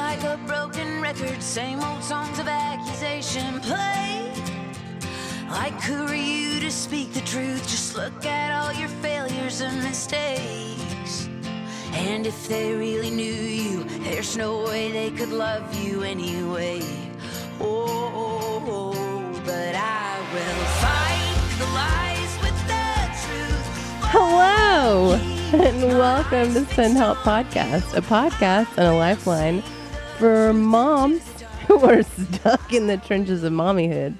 like a broken record, same old songs of accusation play. I could you to speak the truth, just look at all your failures and mistakes. And if they really knew you, there's no way they could love you anyway. Oh, but I will fight the lies with the truth. Hello, and welcome to Send Help Podcast, a podcast and a lifeline for moms who are stuck in the trenches of mommyhood,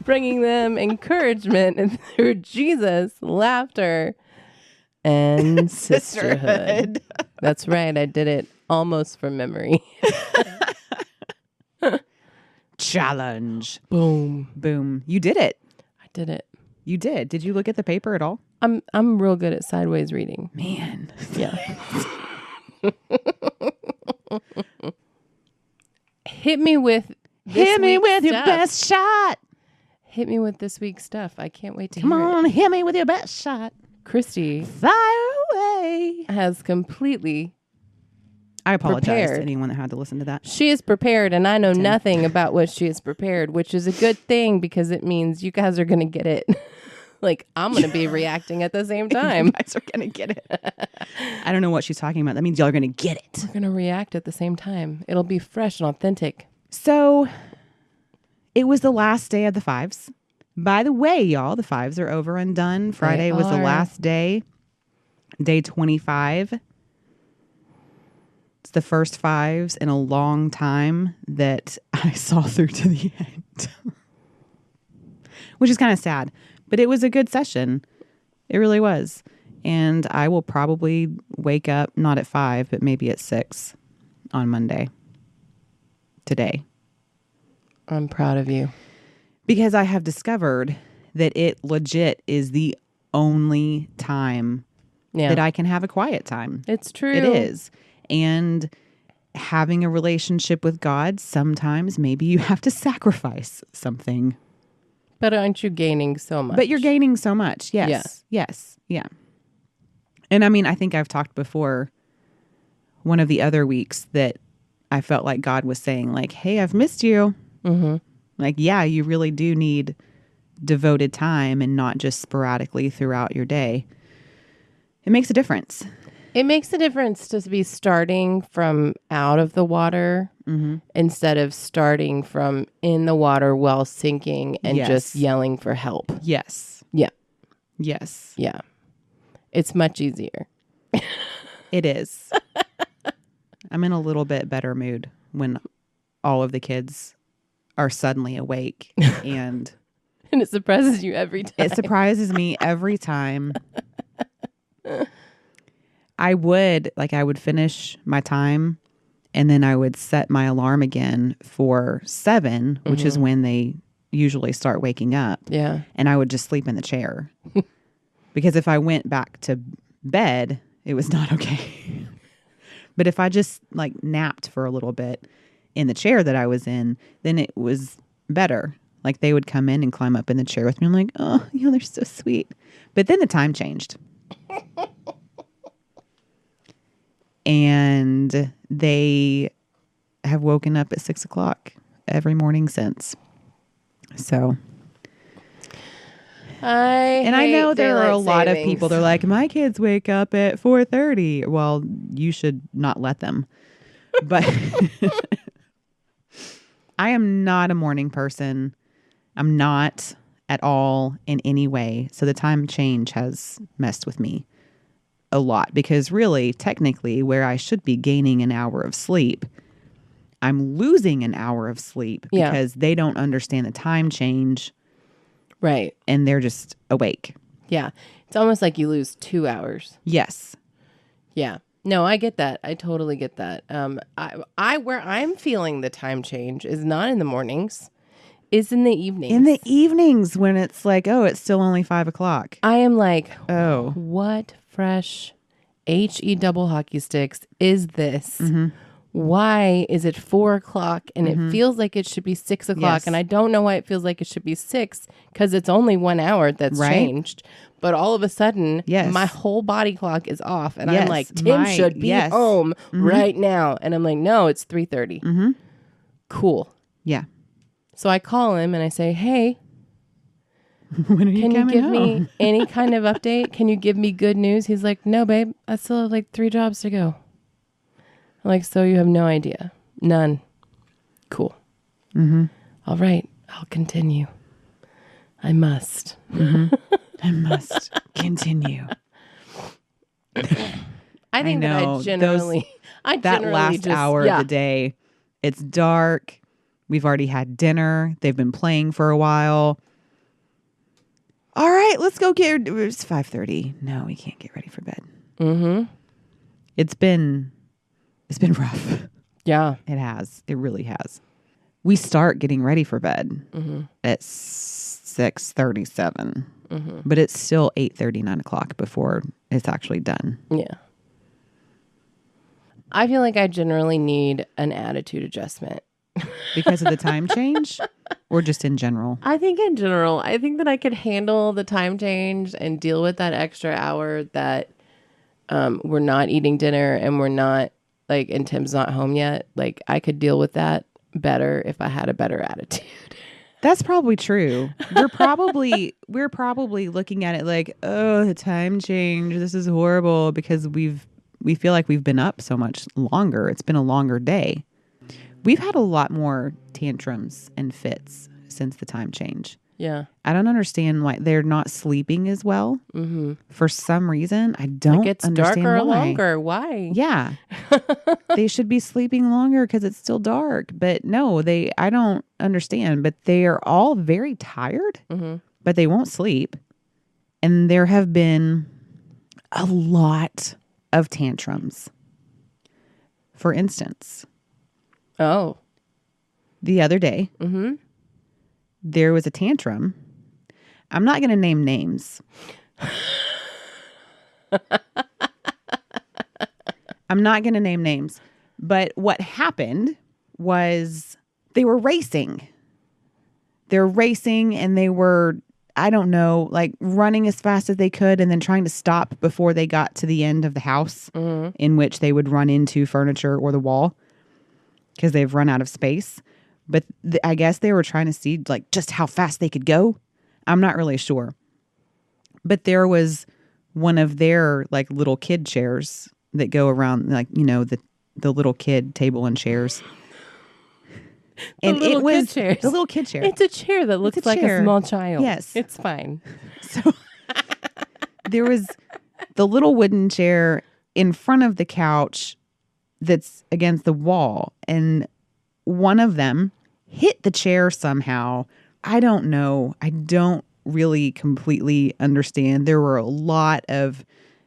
bringing them encouragement through Jesus, laughter, and sisterhood. That's right, I did it almost from memory. Challenge. Boom. Boom. You did it. I did it. You did. Did you look at the paper at all? I'm real good at sideways reading. Man. Yeah. Hit me with this week's your stuff. best shot. Hit me with this week's stuff. I can't wait to Come hear on, it. hit me with your best shot. Christy Fire away. has completely, I apologize Prepared. to anyone that had to listen to that. she is prepared, and I know nothing about what she is prepared, which is a good thing because it means you guys are going to get it. Like, I'm going to be reacting at the same time. You guys are going to get it. I don't know what she's talking about. That means y'all are going to get it. We're going to react at the same time. It'll be fresh and authentic. So it was the last day of the fives. By the way, y'all, the fives are over and done. Friday was the are. last day. Day 25. It's the first fives in a long time that I saw through to the end. Which is kind of sad. But it was a good session. It really was. And I will probably wake up, not at 5, but maybe at 6 on Monday. Today. I'm proud of you. Because I have discovered that it legit is the only time Yeah. that I can have a quiet time. It's true. It is. And having a relationship with God, sometimes maybe you have to sacrifice something. But aren't you gaining so much? But you're gaining so much. Yes. Yeah. Yes. Yeah. And I mean, I think I've talked before one of the other weeks that I felt like God was saying, like, hey, I've missed you. Mm-hmm. Like, yeah, you really do need devoted time and not just sporadically throughout your day. It makes a difference. It makes a difference to be starting from out of the water instead of starting from in the water while sinking and Yes. just yelling for help. Yes. Yeah. Yes, Yeah. It's much easier. it is. I'm in a little bit better mood when all of the kids are suddenly awake and And it surprises you every time. it surprises me every time. I would finish my time and then I would set my alarm again for 7, which is when they usually start waking up. Yeah. And I would just sleep in the chair. Because if I went back to bed, it was not okay. But if I just like napped for a little bit in the chair that I was in, then it was better. Like they would come in and climb up in the chair with me. I'm like, oh, they're so sweet. But then the time changed. And they have woken up at 6 o'clock every morning since. So, I know there are a lot of people. They're like, my kids wake up at 4:30. Well, you should not let them. But I am not a morning person. I'm not at all in any way. So the time change has messed with me a lot because really, technically, where I should be gaining an hour of sleep, I'm losing an hour of sleep because they don't understand the time change. Right. And they're just awake. Yeah. It's almost like you lose 2 hours. Yes. Yeah. No, I get that. I totally get that. I where I'm feeling the time change is not in the mornings, is in the evenings. In the evenings when it's like, oh, it's still only 5 o'clock. I am like, Oh. what fresh HE double hockey sticks is this? Mm-hmm. Why is it 4 o'clock and it feels like it should be 6 o'clock? Yes. And I don't know why it feels like it should be 6 because it's only 1 hour that's Right. changed. But all of a sudden, Yes. my whole body clock is off. And Yes, I'm like, Tim my- should be yes. home right now. And I'm like, no, it's 3:30. Mm-hmm. Cool. Yeah. So I call him and I say, hey, When are can you coming give home? me any kind of update? Can you give me good news? He's like, no, babe, I still have like 3 jobs to go. I'm like, so you have no idea? None. Cool. Mm-hmm. All right, I'll continue. I must. I must continue. I think know. that Those- I That generally last just, hour yeah. of the day, it's dark. We've already had dinner. They've been playing for a while. All right, let's go get. It's 5:30. No, we can't get ready for bed. Mm-hmm. It's been rough. Yeah. It has. It really has. We start getting ready for bed at 6:37, but it's still 8:30, 9 o'clock before it's actually done. Yeah. I feel like I generally need an attitude adjustment. Because of the time change, or just in general. I think in general, I think that I could handle the time change and deal with that extra hour that we're not eating dinner and we're not like, and Tim's not home yet. Like I could deal with that better if I had a better attitude. That's probably true. We're probably looking at it like, oh, the time change. This is horrible because we feel like we've been up so much longer. It's been a longer day. We've had a lot more tantrums and fits since the time change. Yeah. I don't understand why they're not sleeping as well. Mm-hmm. For some reason, I don't It gets understand darker or why. longer. Why? Yeah. They should be sleeping longer because it's still dark. But no, I don't understand. But they are all very tired, but they won't sleep. And there have been a lot of tantrums. For instance, Oh. the other day, Mm-hmm. there was a tantrum. I'm not going to name names. I'm not going to name names. But what happened was they were racing. They're racing and they were, I don't know, like running as fast as they could and then trying to stop before they got to the end of the house in which they would run into furniture or the wall because they've run out of space. But I guess they were trying to see like just how fast they could go. I'm not really sure. But there was one of their like little kid chairs that go around, like, you know, the little kid table and chairs. And little it was kid chairs. the little kid chair. It's a chair that looks like chair. a small child. Yes. It's fine. So there was the little wooden chair in front of the couch that's against the wall. And one of them hit the chair somehow. I don't know. I don't really completely understand. There were a lot of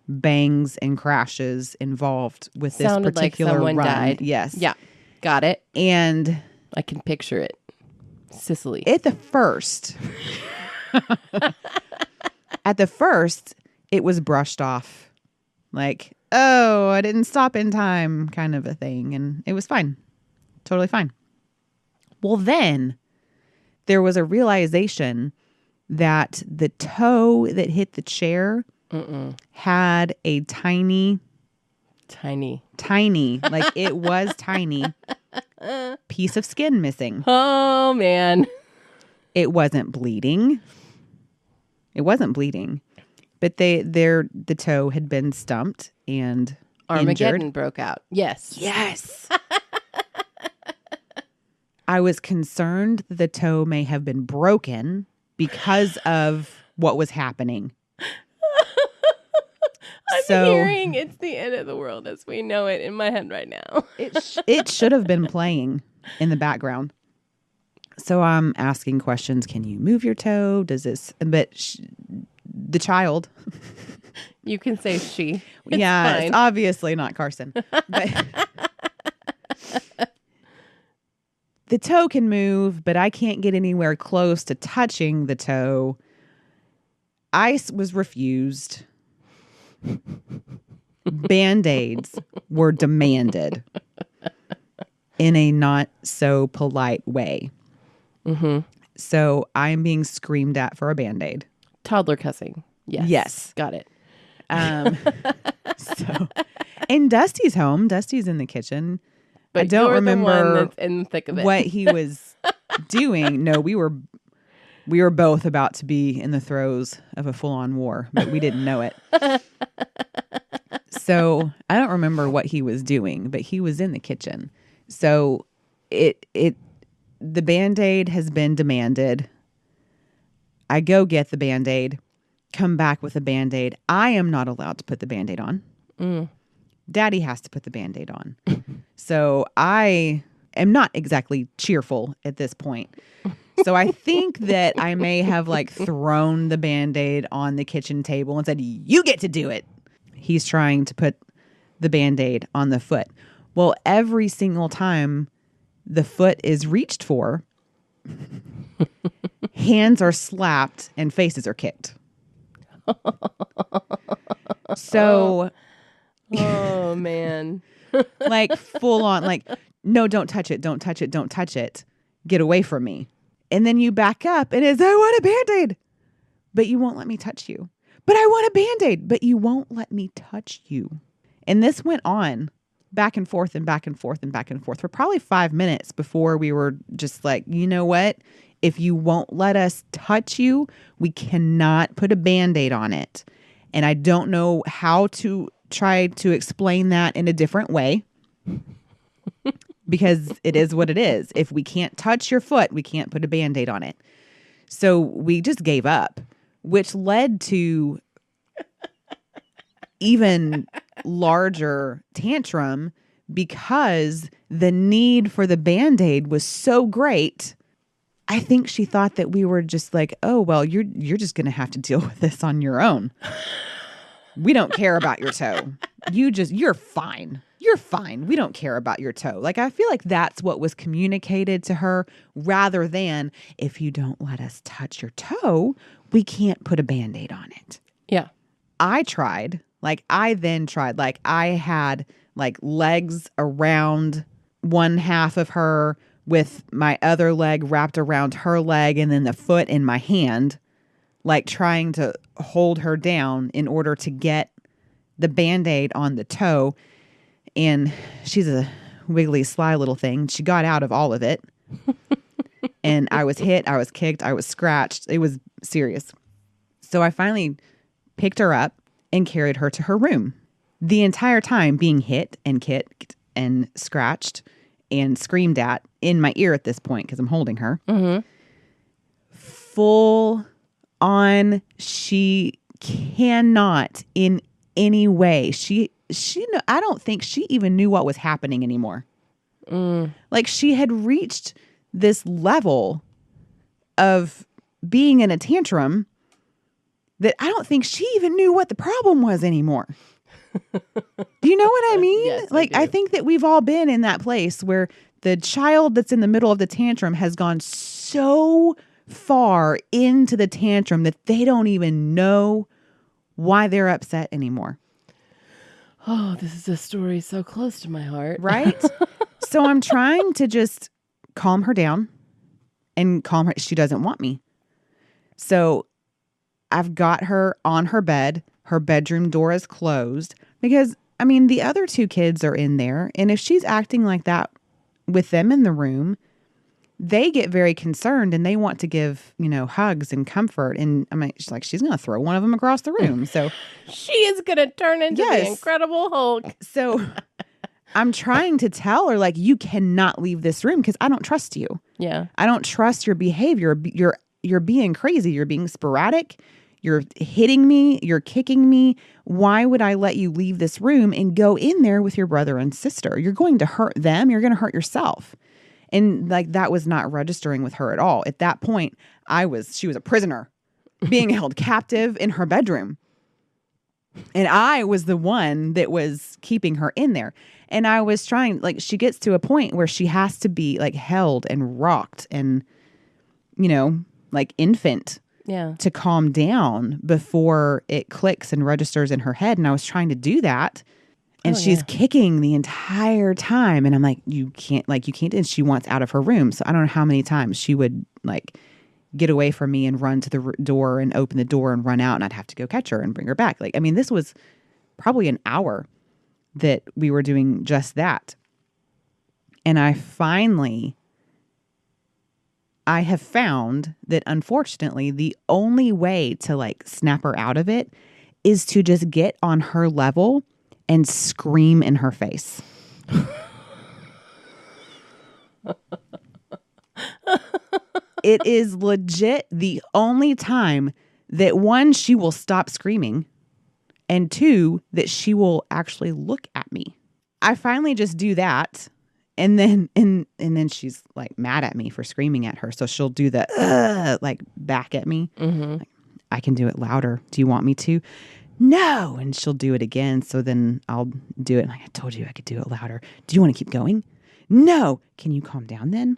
bangs and crashes involved with this Sounded like particular someone run. died. Yes. Yeah. Got it. And I can picture it. Sicily. at the first, it was brushed off. Like, oh, I didn't stop in time kind of a thing. And it was fine. Totally fine. Well, then there was a realization that the toe that hit the chair had a tiny, like it was tiny piece of skin missing. Oh, man. It wasn't bleeding. But the toe had been stumped and Armageddon injured. broke out. Yes. Yes. I was concerned the toe may have been broken because of what was happening. I'm hearing it's the end of the world as we know it in my head right now. It should have been playing in the background. So I'm asking questions. Can you move your toe? Does this? But the child. You can say she. It's Yeah, fine. it's obviously not Carson. But the toe can move, but I can't get anywhere close to touching the toe. Ice was refused. Band-Aids were demanded in a not so polite way. Mm-hmm. So I'm being screamed at for a Band-Aid. Toddler cussing. Yes. Got it. So, in Dusty's home, Dusty's in the kitchen. But I don't you're remember the one that's in the thick of it. what he was doing. No, we were both about to be in the throes of a full-on war, but we didn't know it. So I don't remember what he was doing, but he was in the kitchen. So the Band-Aid has been demanded. I go get the Band-Aid, come back with a Band-Aid. I am not allowed to put the Band-Aid on. Daddy has to put the Band-Aid on. So I am not exactly cheerful at this point. So I think that I may have like thrown the Band-Aid on the kitchen table and said, "You get to do it." He's trying to put the Band-Aid on the foot. Well, every single time the foot is reached for, hands are slapped and faces are kicked. So, Oh, man. like full on, like, no, don't touch it. Don't touch it. Don't touch it. Get away from me. And then you back up and it's, I want a Band-Aid, but you won't let me touch you. But I want a Band-Aid, but you won't let me touch you. And this went on back and forth and back and forth and back and forth for probably 5 minutes before we were just like, you know what? If you won't let us touch you, we cannot put a Band-Aid on it. And I don't know how to try to explain that in a different way because it is what it is. If we can't touch your foot, we can't put a Band-Aid on it. So we just gave up, which led to even larger tantrum because the need for the Band-Aid was so great. I think she thought that we were just like, oh, well, you're just going to have to deal with this on your own. We don't care about your toe. You're fine. You're fine. We don't care about your toe. Like, I feel like that's what was communicated to her rather than if you don't let us touch your toe, we can't put a Band-Aid on it. Yeah. I had like legs around one half of her with my other leg wrapped around her leg and then the foot in my hand, like trying to hold her down in order to get the Band-Aid on the toe. And she's a wiggly, sly little thing. She got out of all of it. And I was hit, I was kicked, I was scratched. It was serious. So I finally picked her up and carried her to her room. The entire time being hit and kicked and scratched and screamed at in my ear at this point because I'm holding her. Mm-hmm. Full on, she cannot in any way. I don't think she even knew what was happening anymore. Like she had reached this level of being in a tantrum that I don't think she even knew what the problem was anymore. Do you know what I mean? Yes, like, I think that we've all been in that place where the child that's in the middle of the tantrum has gone so far into the tantrum that they don't even know why they're upset anymore. Oh, this is a story so close to my heart. Right? So I'm trying to just calm her down and calm her. She doesn't want me. So I've got her on her bed. Her bedroom door is closed because, I mean, the other two kids are in there. And if she's acting like that with them in the room, they get very concerned and they want to give, hugs and comfort. And I mean, she's going to throw one of them across the room. So she is going to turn into Yes. the Incredible Hulk. So I'm trying to tell her, like, you cannot leave this room because I don't trust you. Yeah. I don't trust your behavior. You're being crazy. You're being sporadic. You're hitting me. You're kicking me. Why would I let you leave this room and go in there with your brother and sister? You're going to hurt them. You're going to hurt yourself. And like that was not registering with her at all. At that point, she was a prisoner being held captive in her bedroom. And I was the one that was keeping her in there. And I was trying, like, she gets to a point where she has to be like held and rocked and, like infant. Yeah. To calm down before it clicks and registers in her head. And I was trying to do that. And she's kicking the entire time. And I'm like, you can't. And she wants out of her room. So I don't know how many times she would like get away from me and run to the door and open the door and run out, and I'd have to go catch her and bring her back. Like, I mean, this was probably an hour that we were doing just that. And I have found that, unfortunately, the only way to like snap her out of it is to just get on her level and scream in her face. It is legit the only time that, one, she will stop screaming, and two, that she will actually look at me. I finally just do that, and then she's like mad at me for screaming at her, so she'll do the like back at me. Like, I can do it louder. Do you want me to? No. And she'll do it again. So then I'll do it. Like, I told you I could do it louder. Do you want to keep going? No. Can you calm down then?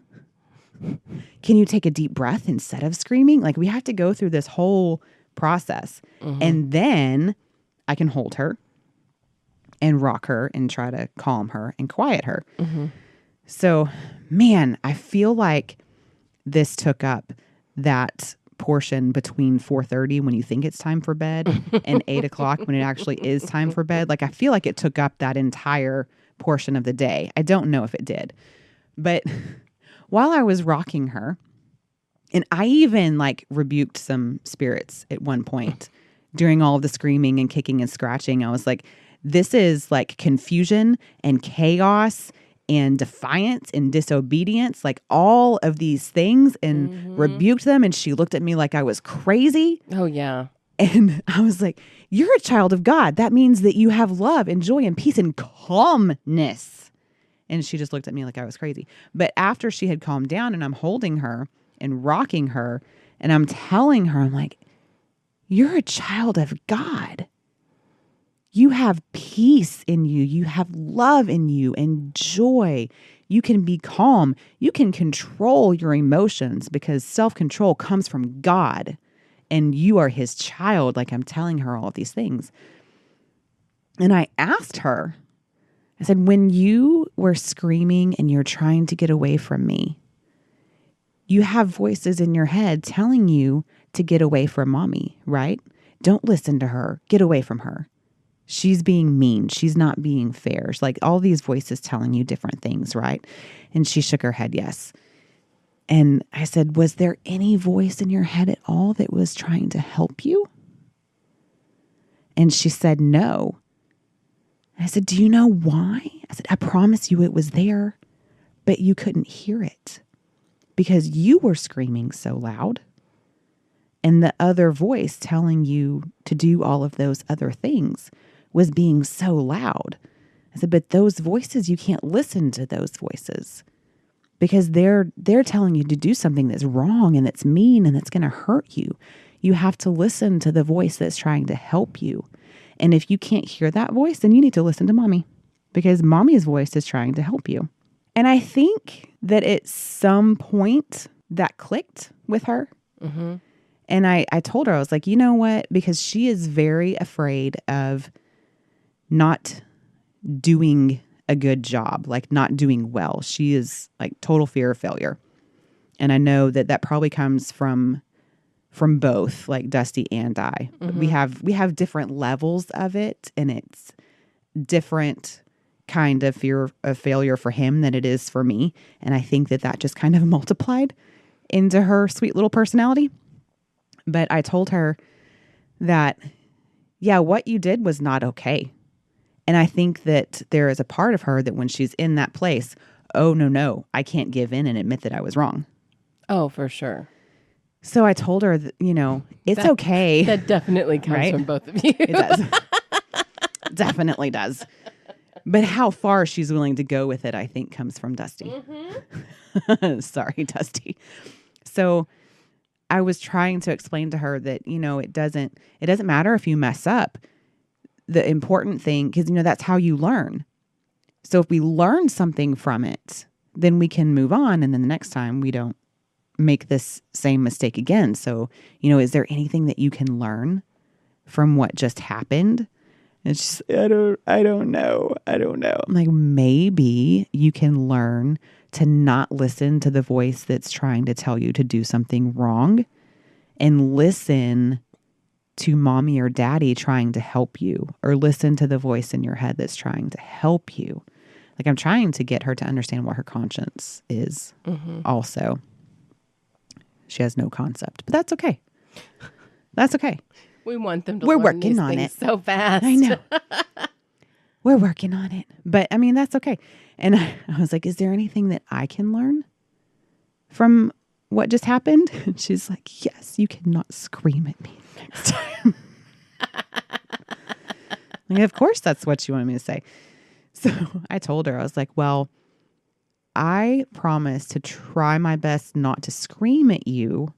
Can you take a deep breath instead of screaming? Like, we have to go through this whole process. And then I can hold her and rock her and try to calm her and quiet her. So, man, I feel like this took up that portion between 4:30 when you think it's time for bed and 8 o'clock when it actually is time for bed. Like, I feel like it took up that entire portion of the day. I don't know if it did. But while I was rocking her, and I even like rebuked some spirits at one point during all of the screaming and kicking and scratching. I was like, this is like confusion and chaos and defiance and disobedience, like all of these things, and rebuked them. And she looked at me like I was crazy. Oh, yeah. And I was like, you're a child of God. That means that you have love and joy and peace and calmness. And she just looked at me like I was crazy. But after she had calmed down and I'm holding her and rocking her and I'm telling her, I'm like, you're a child of God. You have peace in you. You have love in you and joy. You can be calm. You can control your emotions because self-control comes from God and you are his child. Like, I'm telling her all of these things. And I asked her, I said, when you were screaming and you're trying to get away from me, you have voices in your head telling you to get away from mommy, right? Don't listen to her. Get away from her. She's being mean. She's not being fair. It's like all these voices telling you different things, right? And she shook her head, yes. And I said, was there any voice in your head at all that was trying to help you? And she said, no. I said, do you know why? I said, I promise you it was there, but you couldn't hear it because you were screaming so loud. And the other voice telling you to do all of those other things was being so loud. I said, but those voices, you can't listen to those voices because they're telling you to do something that's wrong and that's mean and that's going to hurt you. You have to listen to the voice that's trying to help you. And if you can't hear that voice, then you need to listen to mommy because mommy's voice is trying to help you. And I think that at some point that clicked with her. And I told her, I was like, you know what? Because she is very afraid of not doing a good job, like not doing well. She is like total fear of failure. And I know that that probably comes from both like Dusty and I. We have different levels of it, and it's different kind of fear of failure for him than it is for me. And I think that just kind of multiplied into her sweet little personality. But I told her that, yeah, what you did was not okay. And I think that there is a part of her that when she's in that place, oh, no, I can't give in and admit that I was wrong. Oh, for sure. So I told her that, it's okay. That definitely comes Right? from both of you. It does. Definitely does. But how far she's willing to go with it, I think, comes from Dusty. Sorry, Dusty. So I was trying to explain to her that, it doesn't matter if you mess up. The important thing, because, that's how you learn. So if we learn something from it, then we can move on. And then the next time we don't make this same mistake again. So, is there anything that you can learn from what just happened? And she's like, I don't know. I'm like, maybe you can learn to not listen to the voice that's trying to tell you to do something wrong and listen to mommy or daddy trying to help you, or listen to the voice in your head that's trying to help you. Like, I'm trying to get her to understand what her conscience is also. She has no concept, but that's okay. That's okay. We want them to We're learn working these on things it. so fast. I know. We're working on it. But I mean, that's okay. And I was like, is there anything that I can learn from what just happened? And she's like, yes, you cannot scream at me next time. Like, of course, that's what you wanted me to say. So I told her, I was like, well, I promise to try my best not to scream at you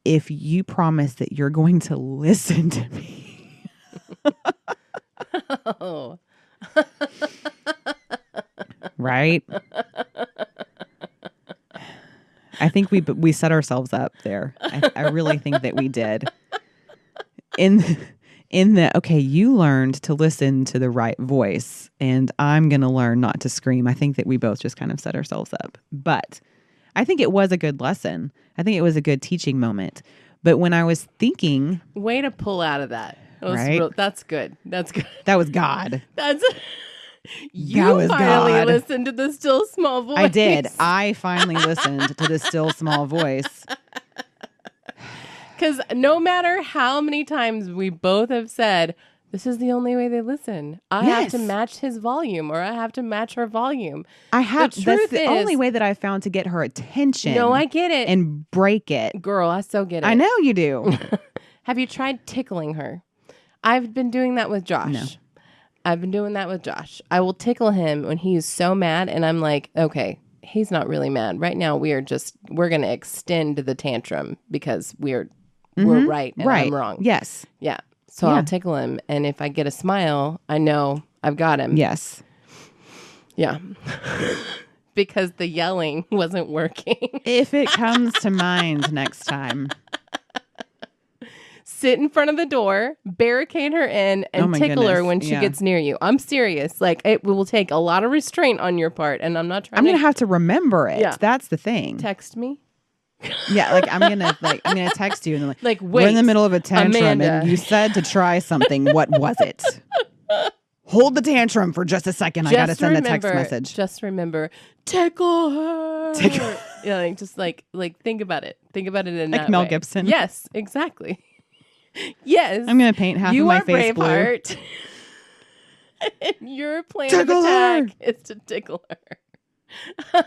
if you promise that you're going to listen to me. Oh. Right? I think we set ourselves up there. I really think that we did. In the, okay, you learned to listen to the right voice, and I'm going to learn not to scream. I think that we both just kind of set ourselves up. But I think it was a good lesson. I think it was a good teaching moment. But when I was thinking... Way to pull out of that. Right? That's good. That's good. That was God. That's... You That was finally God. listened to the still small voice. I did. I finally listened to the still small voice. Because no matter how many times we both have said, this is the only way they listen. I have to Yes. match his volume, or I have to match her volume. I have. The That's truth the is- only way that I found to get her attention. No, I get it. And break it. Girl, I so get it. I know you do. Have you tried tickling her? I've been doing that with Josh. No. I've been doing that with Josh. I will tickle him when he's so mad, and I'm like, okay, he's not really mad. Right now, we're going to extend the tantrum because we're right and Right. I'm wrong. Yes. Yeah. So Yeah. I'll tickle him, and if I get a smile, I know I've got him. Yes. Yeah. Because the yelling wasn't working. If it comes to mind next time. Sit in front of the door, barricade her in, and Oh my tickle her goodness. when she Yeah. gets near you. I'm serious. Like, it will take a lot of restraint on your part, and I'm not trying I'm to going to have to remember it. Yeah. That's the thing. text me. Yeah, like I'm gonna text you and Like, we're in the wait, middle of a tantrum Amanda. and you said to try something. What was it? Hold the tantrum for just a second. I gotta send a text message. Just remember, tickle her. Tickle- Yeah, like, just like think about it. Think about it in Like that Mel way. Gibson. Yes, exactly. Yes. I'm gonna paint half you of my are face blue. Braveheart. And your plan Tickle of attack her. is to tickle her.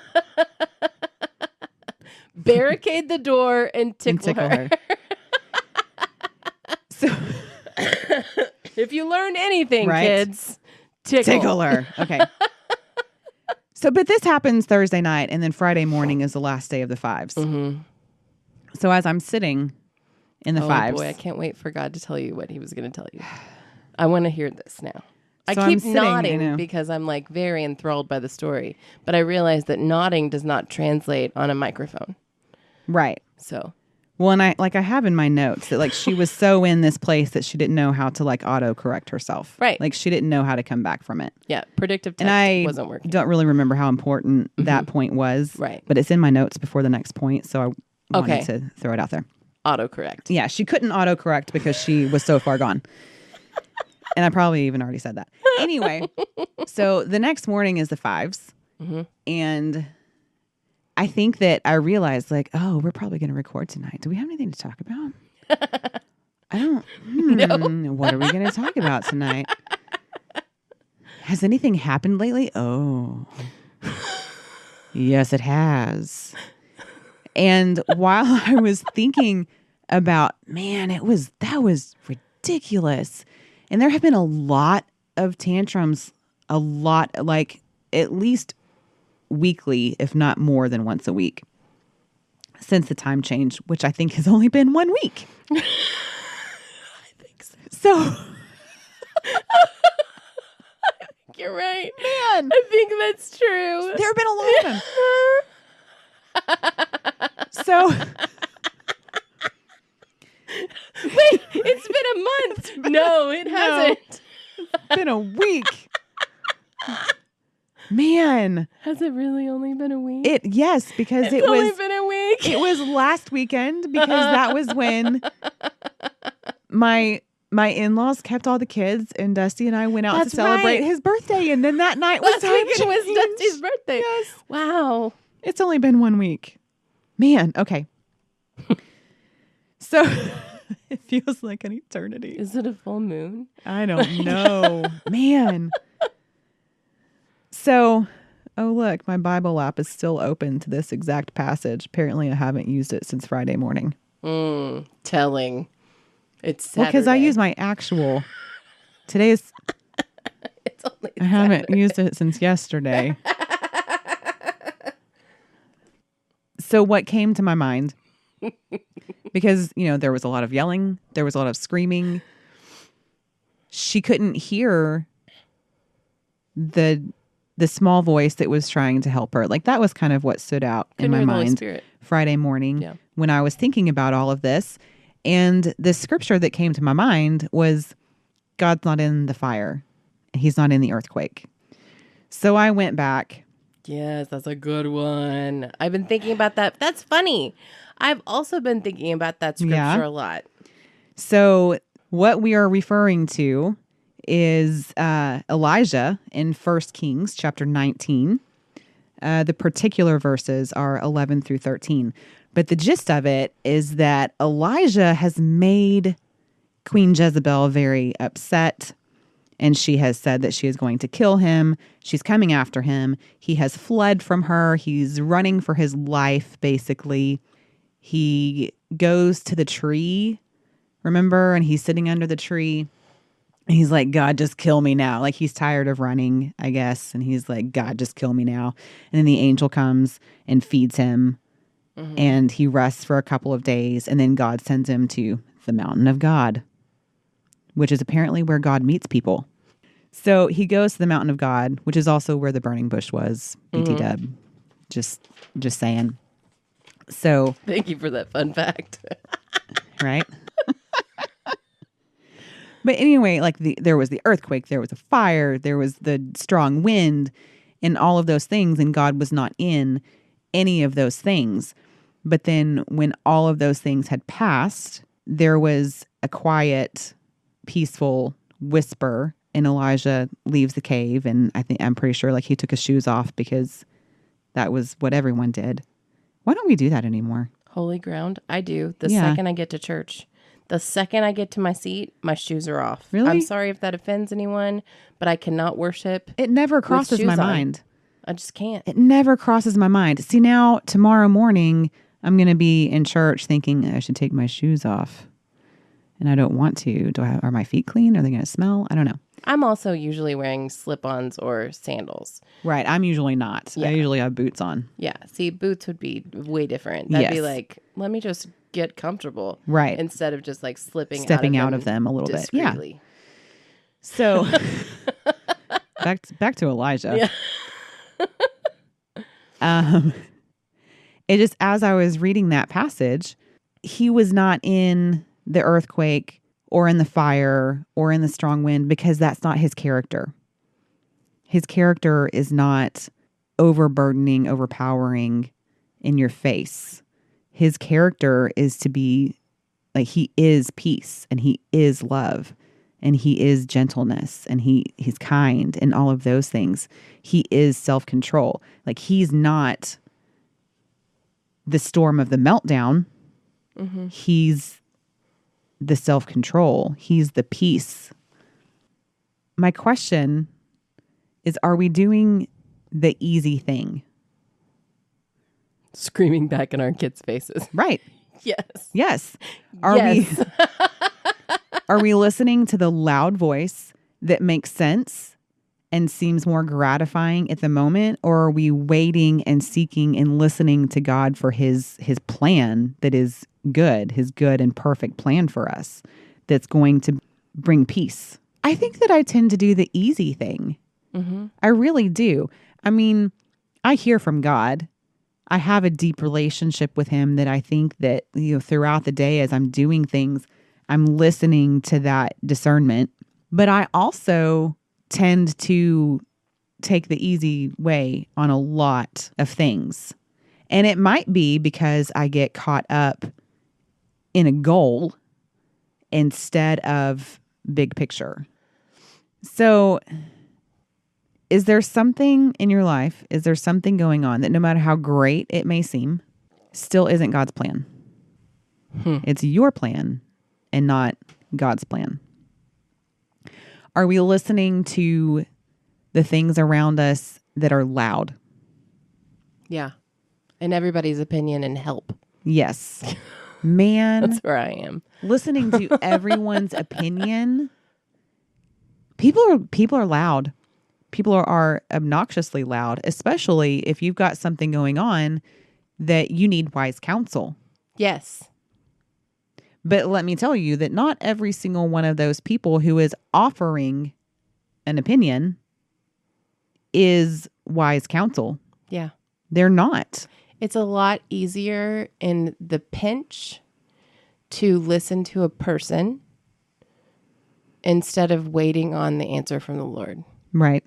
Barricade the door and tickle, her. So If you learned anything, Right. kids, tickle her. Okay. So, but this happens Thursday night, and then Friday morning is the last day of the fives. Mm-hmm. So as I'm sitting in the Oh fives, boy, I can't wait for God to tell you what he was going to tell you. I want to hear this now. I So I'm keep sitting, I nodding know. because I'm like very enthralled by the story, but I realize that nodding does not translate on a microphone. right? So, Well, and I have in my notes that like she was so in this place that she didn't know how to like auto correct herself. Right. Like she didn't know how to come back from it. yeah, predictive And text I wasn't working. don't really remember how important that point was. Right. But it's in my notes before the next point, so I wanted Okay. to throw it out there. Autocorrect. Yeah, she couldn't autocorrect because she was so far gone. And I probably even already said that. Anyway, so the next morning is the fives. And I think that I realized, like, oh, we're probably going to record tonight. Do we have anything to talk about? I don't. What are we going to talk about tonight? Has anything happened lately? Oh, yes, it has. And while I was thinking about, man, that was ridiculous. And there have been a lot of tantrums, a lot, like at least weekly, if not more than once a week since the time change, which I think has only been 1 week. I think so. You're right. Man, I think that's true. there have been a lot of them. So Wait, it's been a month. No, it hasn't. been a week. Man. Has it really only been a week? Yes, because It's only been a week. It was last weekend because that was when my in-laws kept all the kids and Dusty and I went out That's to celebrate right. his birthday, and then that night was Last so weekend was change. Dusty's birthday. Yes. Wow. It's only been 1 week. Man, okay. So it feels like an eternity. Is it a full moon? I don't know. Man. So, oh look, my Bible app is still open to this exact passage. Apparently I haven't used it since Friday morning. Telling. It's Saturday. Well, because I use my actual. Today is. It's only I haven't used it since yesterday. So what came to my mind, because, there was a lot of yelling, there was a lot of screaming. She couldn't hear the small voice that was trying to help her. Like, that was kind of what stood out in my hear the Holy mind Spirit. Friday morning when I was thinking about all of this. And the scripture that came to my mind was, God's not in the fire. He's not in the earthquake. So I went back. Yes, that's a good one. I've been thinking about that. That's funny. I've also been thinking about that scripture a lot. So what we are referring to is Elijah in 1 Kings chapter 19. The particular verses are 11 through 13. But the gist of it is that Elijah has made Queen Jezebel very upset. And she has said that she is going to kill him. She's coming after him. He has fled from her. He's running for his life, basically. He goes to the tree, remember? And he's sitting under the tree. And he's like, God, just kill me now. Like, he's tired of running, I guess. And he's like, God, just kill me now. And then the angel comes and feeds him. And he rests for a couple of days. And then God sends him to the mountain of God, which is apparently where God meets people. So he goes to the mountain of God, which is also where the burning bush was. BT dub. Just saying. So Thank you for that fun fact. right? But anyway, like there was the earthquake, there was a fire, there was the strong wind, and all of those things, and God was not in any of those things. But then when all of those things had passed, there was a quiet, peaceful whisper, and Elijah leaves the cave, and I'm pretty sure like he took his shoes off because that was what everyone did. Why don't we do that anymore? Holy ground. I do. The second I get to church. The second I get to my seat, my shoes are off. Really? I'm sorry if that offends anyone, but I cannot worship. It never crosses shoes my on. mind. I just can't. It never crosses my mind. See, now tomorrow morning, I'm going to be in church thinking I should take my shoes off. And I don't want to. Are my feet clean? Are they going to smell? I don't know. I'm also usually wearing slip-ons or sandals. Right. I'm usually not. Yeah. I usually have boots on. Yeah. See, boots would be way different. That'd be Yes. like, let me just get comfortable. Right. Instead of just like Stepping out of them a little bit. Yeah. discreetly. So back to Elijah. Yeah. It just, as I was reading that passage, he was not in the earthquake or in the fire or in the strong wind because that's not his character. His character is not overburdening, overpowering in your face. His character is to be like, he is peace and he is love and he is gentleness and he's kind and all of those things. He is self-control. Like, he's not the storm of the meltdown. He's the self-control. He's the peace. My question is, are we doing the easy thing? Screaming back in our kids' faces. Right. Yes. Yes. Are we listening to the loud voice that makes sense and seems more gratifying at the moment, or are we waiting and seeking and listening to God for his plan that is good, his good and perfect plan for us that's going to bring peace? I think that I tend to do the easy thing. I really do. I mean, I hear from God. I have a deep relationship with him that I think that, throughout the day as I'm doing things, I'm listening to that discernment. But I also tend to take the easy way on a lot of things. And it might be because I get caught up in a goal instead of big picture. So is there something in your life, is there something going on that no matter how great it may seem, still isn't God's plan? It's your plan and not God's plan. Are we listening to the things around us that are loud? Yeah. And everybody's opinion and help. Yes. Man, That's where I am. listening to everyone's opinion. People are loud. People are obnoxiously loud, especially if you've got something going on that you need wise counsel. Yes. But let me tell you that not every single one of those people who is offering an opinion is wise counsel. Yeah. They're not. It's a lot easier in the pinch to listen to a person instead of waiting on the answer from the Lord. Right.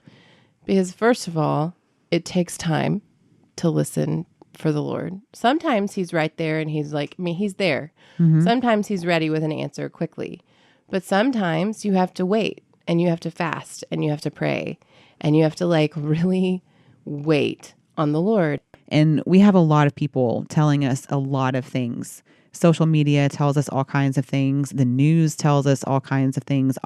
Because first of all, it takes time to listen for the Lord. Sometimes he's right there and he's like, he's there. Sometimes he's ready with an answer quickly. But sometimes you have to wait and you have to fast and you have to pray and you have to really wait on the Lord. And we have a lot of people telling us a lot of things. Social media tells us all kinds of things. The news tells us all kinds of things.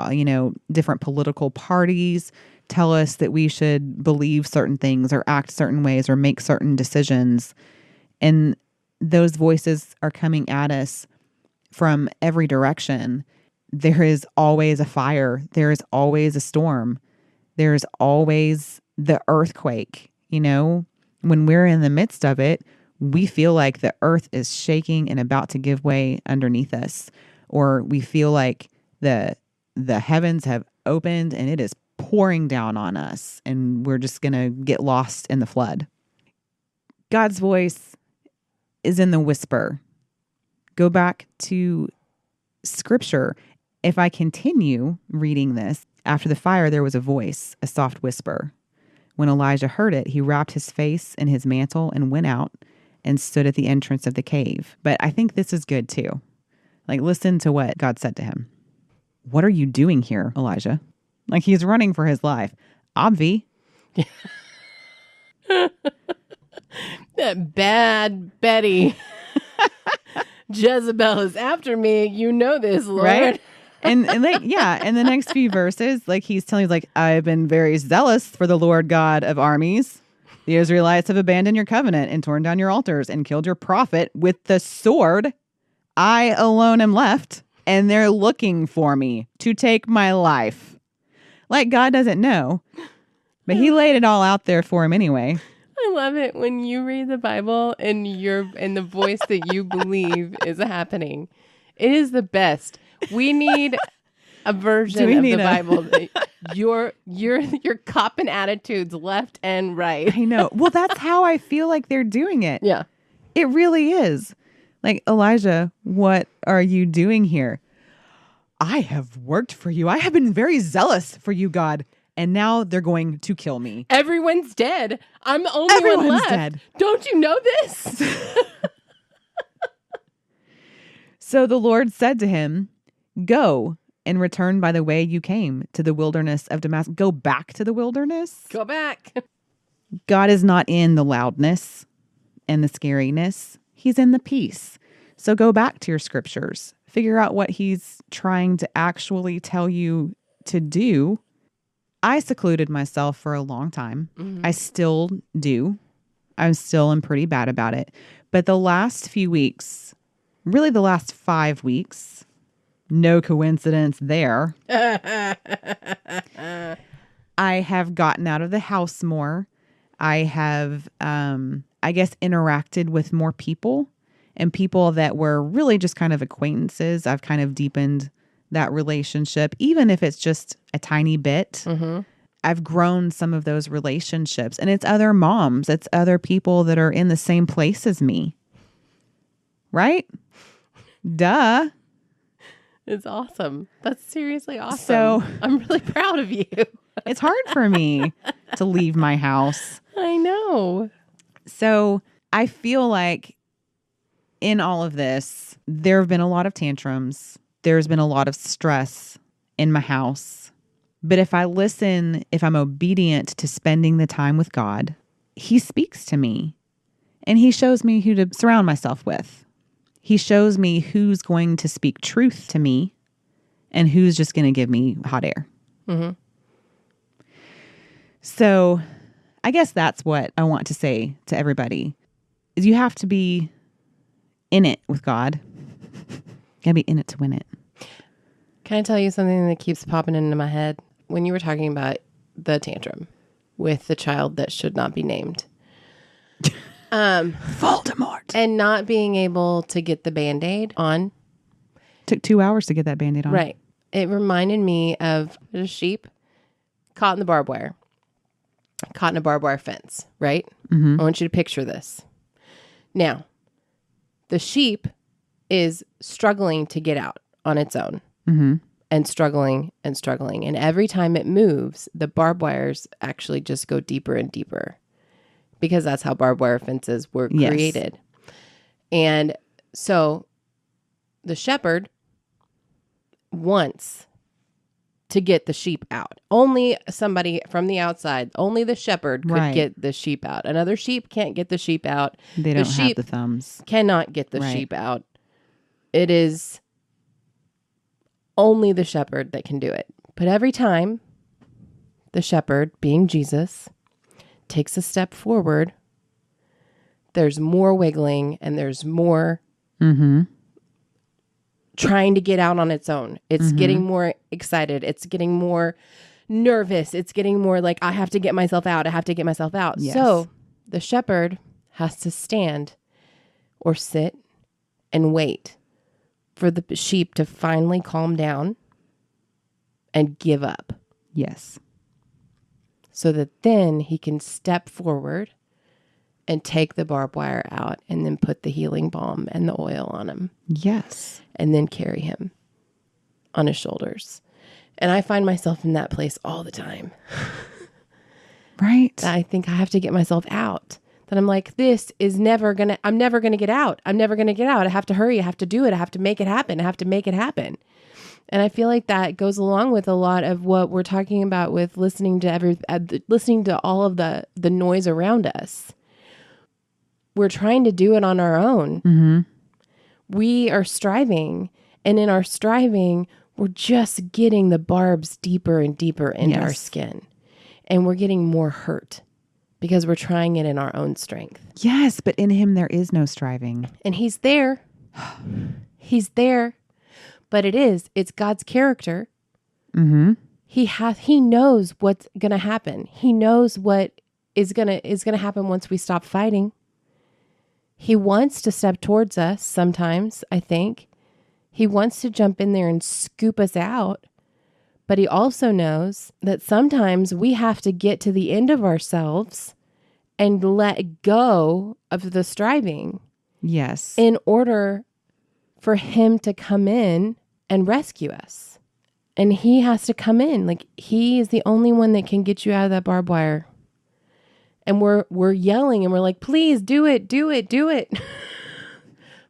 Different political parties tell us that we should believe certain things or act certain ways or make certain decisions. And those voices are coming at us from every direction. There is always a fire. There is always a storm. There's always the earthquake. When we're in the midst of it, we feel like the earth is shaking and about to give way underneath us. Or we feel like the heavens have opened and it is pouring down on us and we're just going to get lost in the flood. God's voice is in the whisper. Go back to scripture. If I continue reading this, after the fire, there was a voice, a soft whisper. When Elijah heard it, he wrapped his face in his mantle and went out and stood at the entrance of the cave. But I think this is good too. Listen to what God said to him. What are you doing here, Elijah? He's running for his life. Obvi. That bad Betty. Jezebel is after me. You know this, Lord. Right? And in the next few verses, he's telling you, I've been very zealous for the Lord God of armies. The Israelites have abandoned your covenant and torn down your altars and killed your prophet with the sword. I alone am left, and they're looking for me to take my life. God doesn't know, but he laid it all out there for him anyway. I love it when you read the Bible and the voice that you believe is happening. It is the best. We need a version of the Bible that your copping attitudes left and right. I know. Well, that's how I feel like they're doing it. Yeah. It really is. Elijah, what are you doing here? I have worked for you. I have been very zealous for you, God. And now they're going to kill me. Everyone's dead. I'm the only one left. Dead. Don't you know this? So the Lord said to him, go and return by the way you came to the wilderness of Damascus. Go back to the wilderness. Go back. God is not in the loudness and the scariness. He's in the peace. So go back to your scriptures. Figure out what he's trying to actually tell you to do. I secluded myself for a long time. Mm-hmm. I still do. I still am pretty bad about it. But the last few weeks, really the last 5 weeks, no coincidence there. I have gotten out of the house more. I have, interacted with more people, and people that were really just kind of acquaintances. I've kind of deepened that relationship, even if it's just a tiny bit. Mm-hmm. I've grown some of those relationships, and it's other moms. It's other people that are in the same place as me. Right? Duh. It's awesome. That's seriously awesome. So I'm really proud of you. It's hard for me to leave my house. I know. So I feel like in all of this, there have been a lot of tantrums. There's been a lot of stress in my house. But if I listen, if I'm obedient to spending the time with God, he speaks to me and he shows me who to surround myself with. He shows me who's going to speak truth to me and who's just going to give me hot air. Mm-hmm. So I guess that's what I want to say to everybody is you have to be in it with God. You gotta be in it to win it. Can I tell you something that keeps popping into my head? When you were talking about the tantrum with the child that should not be named. Voldemort. And not being able to get the Band-Aid on. Took 2 hours to get that Band-Aid on. Right. It reminded me of a sheep caught in the barbed wire. Caught in a barbed wire fence, right? Mm-hmm. I want you to picture this. Now, the sheep is struggling to get out on its own. Mm-hmm. And struggling and struggling. And every time it moves, the barbed wires actually just go deeper and deeper because that's how barbed wire fences were created. And so the shepherd wants to get the sheep out. Only somebody from the outside, only the shepherd could get the sheep out. Another sheep can't get the sheep out. They don't have the thumbs. Cannot get the sheep out. It is only the shepherd that can do it. But every time the shepherd, being Jesus, takes a step forward, there's more wiggling and there's more trying to get out on its own. It's getting more excited. It's getting more nervous. It's getting more like, I have to get myself out. I have to get myself out. Yes. So the shepherd has to stand or sit and wait for the sheep to finally calm down and give up. Yes. So that then he can step forward and take the barbed wire out and then put the healing balm and the oil on him Yes. and then carry him on his shoulders. And I find myself in that place all the time. Right. I think I have to get myself out. That I'm like, I'm never going to get out. I'm never going to get out. I have to hurry. I have to do it. I have to make it happen. I have to make it happen. And I feel like that goes along with a lot of what we're talking about with listening to all of the noise around us. We're trying to do it on our own. Mm-hmm. We are striving. And in our striving, we're just getting the barbs deeper and deeper into our skin. And we're getting more hurt because we're trying it in our own strength. Yes, but in him there is no striving. And he's there. He's there. But it's God's character. Mm-hmm. He knows what's going to happen. He knows what is going to happen once we stop fighting. He wants to step towards us sometimes, I think. He wants to jump in there and scoop us out. But he also knows that sometimes we have to get to the end of ourselves and let go of the striving. Yes. In order for him to come in and rescue us. And he has to come in. Like, he is the only one that can get you out of that barbed wire. And we're yelling and we're like, please do it, do it, do it.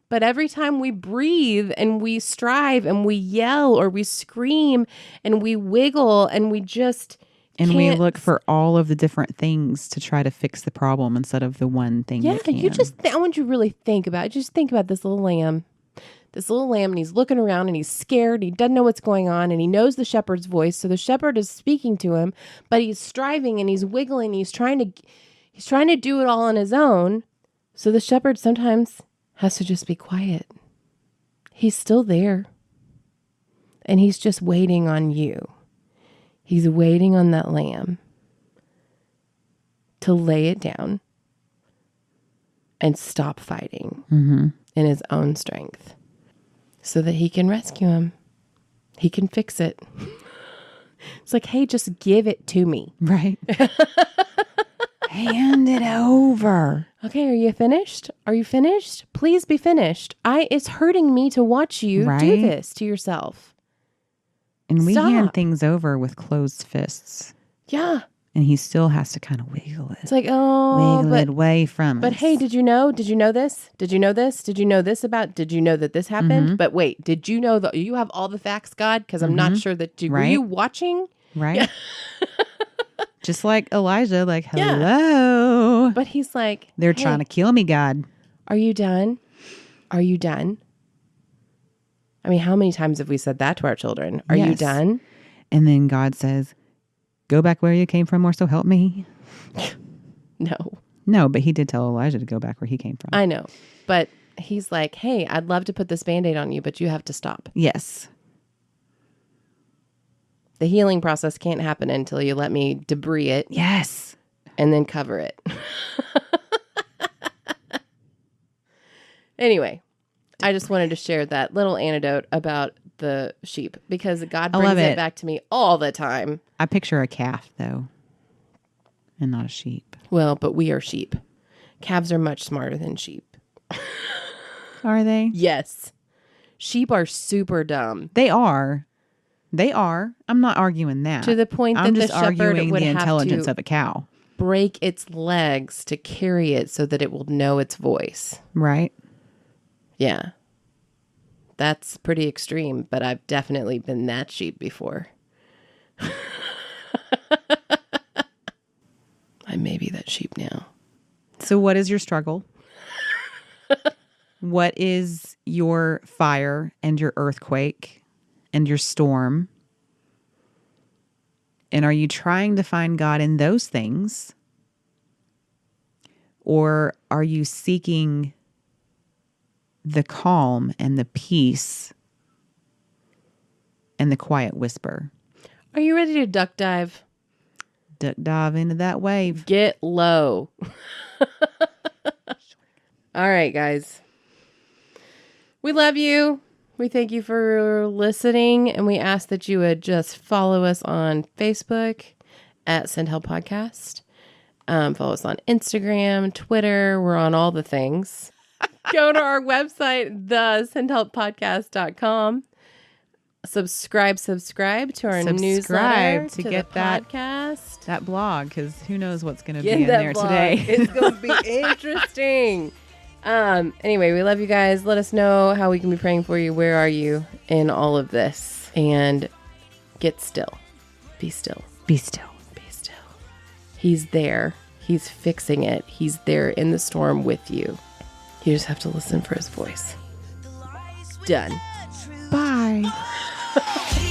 But every time we breathe and we strive and we yell or we scream and we wiggle and we just and we look for all of the different things to try to fix the problem instead of the one thing. Yeah, that can. I want you to really think about it. Just think about this little lamb. This little lamb, and he's looking around and he's scared. He doesn't know what's going on and he knows the shepherd's voice. So the shepherd is speaking to him, but he's striving and he's wiggling. He's trying to do it all on his own. So the shepherd sometimes has to just be quiet. He's still there. And he's just waiting on you. He's waiting on that lamb to lay it down and stop fighting in his own strength so that he can rescue him. He can fix it. It's like, hey, just give it to me. Right. Hand it over. Okay, are you finished? Are you finished? Please be finished. It's hurting me to watch you do this to yourself. And we hand Stop. things over with closed fists. Yeah. And he still has to kind of wiggle it. It's like, oh, Wiggle it away from us. but hey, did you know? Did you know this? Did you know this? Did you know this about? Did you know that this happened? But wait, did you know that you have all the facts, God? Because I'm not sure that you were Right. you watching? Right? Yeah. Just like Elijah, like, Yeah. hello. But he's like, They're hey, trying to kill me, God. Are you done? Are you done? I mean, how many times have we said that to our children? Are you Yes. done? And then God says, go back where you came from, or so help me. No, No, but he did tell Elijah to go back where he came from. I know. But he's like, hey, I'd love to put this Band-Aid on you, but you have to stop. Yes. The healing process can't happen until you let me debris it Yes. and then cover it. Anyway, I just wanted to share that little anecdote about the sheep because God I brings love it it. back to me all the time. I picture a calf, though, and not a sheep. Well, but we are sheep. Calves are much smarter than sheep. Are they? Yes. Sheep are super dumb They are. They are. I'm not arguing that. to the point that I'm the just shepherd arguing would the have intelligence to of a cow. break its legs to carry it so that it will know its voice. Right? Yeah. That's pretty extreme, but I've definitely been that sheep before. I may be that sheep now. So what is your struggle? What is your fire and your earthquake and your storm? And are you trying to find God in those things? Or are you seeking the calm and the peace and the quiet whisper? Are you ready to duck dive? Duck dive into that wave. Get low. All right, guys. We love you. We thank you for listening, and we ask that you would just follow us on Facebook at Send Help Podcast. Follow us on Instagram, Twitter. We're on all the things. Go to our website, thesendhelppodcast.com. Subscribe to our newsletter, to the get that podcast. that blog, because who knows what's going to be Get in that there blog. today. It's going to be interesting. Anyway, we love you guys. Let us know how we can be praying for you. Where are you in all of this? And get still. Be still. Be still. Be still. He's there. He's fixing it. He's there in the storm with you. You just have to listen for his voice. Done. Bye. He